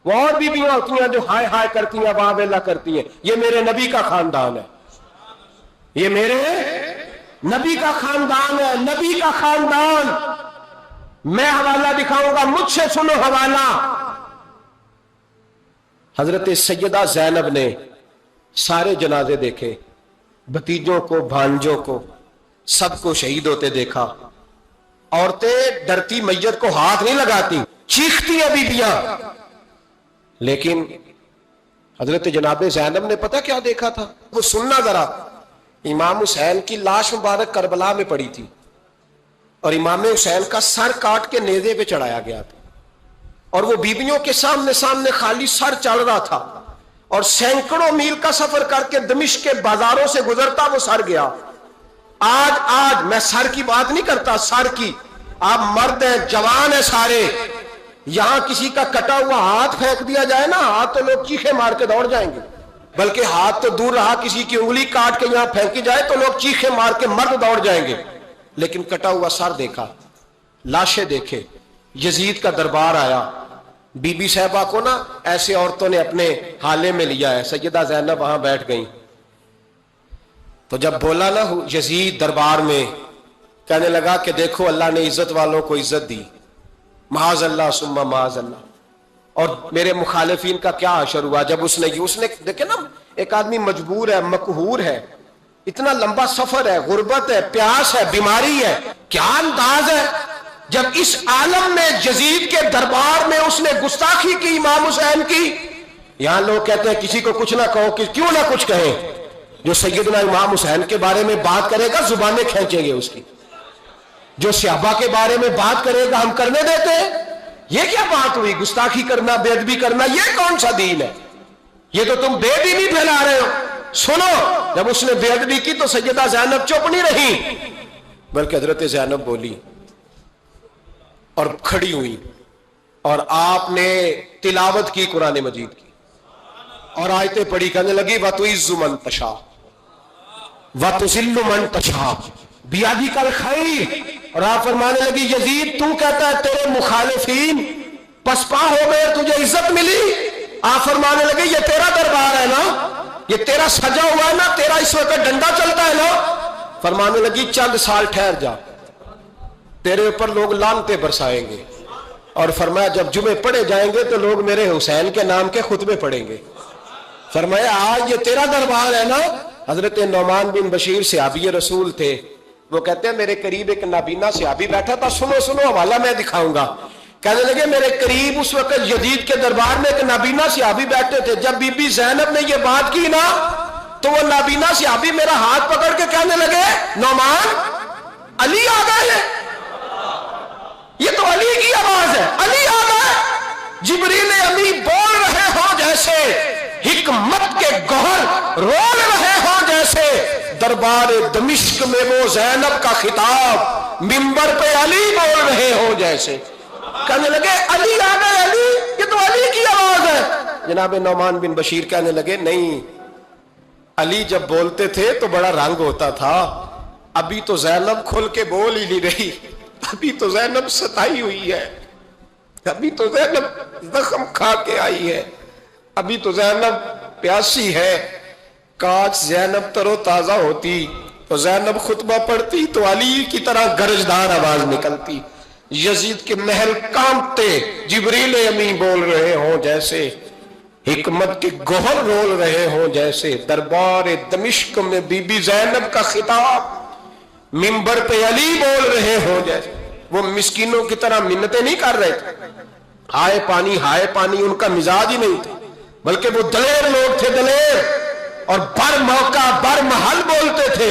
وہ اور بیویاں ہوتی ہیں جو ہائے ہائے کرتی ہیں، واہ ویلا کرتی ہیں. یہ میرے نبی کا خاندان ہے، یہ میرے نبی کا خاندان ہے، نبی کا خاندان. میں حوالہ دکھاؤں گا، مجھ سے سنو حوالہ. حضرت سیدہ زینب نے سارے جنازے دیکھے، بھتیجوں کو، بھانجوں کو، سب کو شہید ہوتے دیکھا. عورتیں ڈرتی میت کو ہاتھ نہیں لگاتی، چیختی ہیں بیویاں. لیکن حضرت جناب زینب نے پتہ کیا دیکھا تھا؟ وہ سننا ذرا. امام حسین کی لاش مبارک کربلا میں پڑی تھی اور امام حسین کا سر کاٹ کے نیزے پہ چڑھایا گیا تھا، اور وہ بیویوں کے سامنے خالی سر چڑھ رہا تھا، اور سینکڑوں میل کا سفر کر کے دمشق کے بازاروں سے گزرتا وہ سر گیا. آج میں سر کی بات نہیں کرتا، سر کی. آپ مرد ہیں، جوان ہیں سارے. یہاں کسی کا کٹا ہوا ہاتھ پھینک دیا جائے نا، ہاتھ تو لوگ چیخے مار کے دوڑ جائیں گے. بلکہ ہاتھ تو دور رہا، کسی کی انگلی کاٹ کے یہاں پھینکی جائے تو لوگ چیخے مار کے مرد دوڑ جائیں گے. لیکن کٹا ہوا سر دیکھا، لاشیں دیکھے. یزید کا دربار آیا، بی بی صاحبہ کو نا ایسے عورتوں نے اپنے حالے میں لیا ہے. سیدہ زینب وہاں بیٹھ گئیں. تو جب بولا نا یزید دربار میں، کہنے لگا کہ دیکھو اللہ نے عزت والوں کو عزت دی، معاذ اللہ ثم معاذ اللہ. اور میرے مخالفین کا کیا حشر ہوا جب اس نے دیکھے نا، ایک آدمی مجبور ہے، مقہور ہے، اتنا لمبا سفر ہے، غربت ہے، پیاس ہے، بیماری ہے. کیا انداز ہے جب اس عالم میں یزید کے دربار میں اس نے گستاخی کی امام حسین کی. یہاں لوگ کہتے ہیں کسی کو کچھ نہ کہو، کہ کیوں نہ کچھ کہیں. جو سیدنا امام حسین کے بارے میں بات کرے گا زبانیں کھینچیں گے اس کی. جو صحابہ کے بارے میں بات کرے گا ہم کرنے دیتے ہیں. یہ کیا بات ہوئی؟ گستاخی کرنا، بے ادبی کرنا، یہ کون سا دین ہے؟ یہ تو تم بے دینی پھیلا رہے ہو. سنو، جب اس نے بے ادبی کی تو سیدہ زینب چپ نہیں رہی، بلکہ حضرت زینب بولی اور کھڑی ہوئی، اور آپ نے تلاوت کی قرآن مجید کی اور آیتیں پڑھی. کہنے لگی وَتُعِزُّ مَن تَشَاءُ وَتُذِلُّ مَن تَشَاءُ بِیَدِکَ الْخَیْرُ. اور آپ فرمانے لگی یزید تو کہتا ہے تیرے مخالفین پسپا ہو گئے، تجھے عزت ملی. آپ فرمانے لگے یہ تیرا دربار ہے نا، یہ تیرا سجا ہوا ہے نا، تیرا اس وقت ڈنڈا چلتا ہے نا. فرمانے لگی چند سال ٹھہر جا، تیرے اوپر لوگ لعنتیں برسائیں گے. اور فرمایا جب جمعے پڑھے جائیں گے تو لوگ میرے حسین کے نام کے خطبے پڑھیں گے. فرمایا آج یہ تیرا دربار ہے نا. حضرت نعمان بن بشیر صحابی رسول تھے، وہ کہتے ہیں میرے قریب ایک نابینا صحابی بیٹھا تھا. سنو حوالہ میں دکھاؤں گا. کہنے لگے میرے قریب اس وقت یزید کے دربار میں ایک نابینا صحابی بیٹھے تھے. جب بی بی زینب نے یہ بات کی نا تو وہ نابینا صحابی میرا ہاتھ پکڑ کے کہنے لگے نعمان علی آ گئے ہیں. یہ تو علی کی آواز ہے، علی آ گئے. جبریل امی بول رہے ہو جیسے، حکمت کے گوہر رول رہے ہو جیسے. دربار دمشق میں وہ زینب کا خطاب منبر پہ علی بول رہے ہو جیسے. کہنے لگے علی آ گئے، علی، یہ تو علی کی آواز ہے. جناب نعمان بن بشیر کہنے لگے نہیں، علی جب بولتے تھے تو بڑا رنگ ہوتا تھا، ابھی تو زینب کھل کے بول ہی نہیں رہی، ابھی تو زینب ستائی ہوئی ہے، ابھی تو زینب زخم کھا کے آئی ہے، ابھی تو زینب پیاسی ہے. کاش زینب تر و تازہ ہوتی تو زینب خطبہ پڑھتی تو علی کی طرح گرجدار آواز نکلتی. یزید کے محل کانپتے، جبریل امی بول رہے ہوں جیسے، حکمت کے گوہر رول رہے ہوں جیسے. دربار دمشق میں بی بی زینب کا خطاب منبر پہ علی بول رہے ہوں جیسے. وہ مسکینوں کی طرح منتیں نہیں کر رہے تھے، ہائے پانی ان کا مزاج ہی نہیں تھا، بلکہ وہ دلیر لوگ تھے، دلیر، اور بر موقع بر محل بولتے تھے.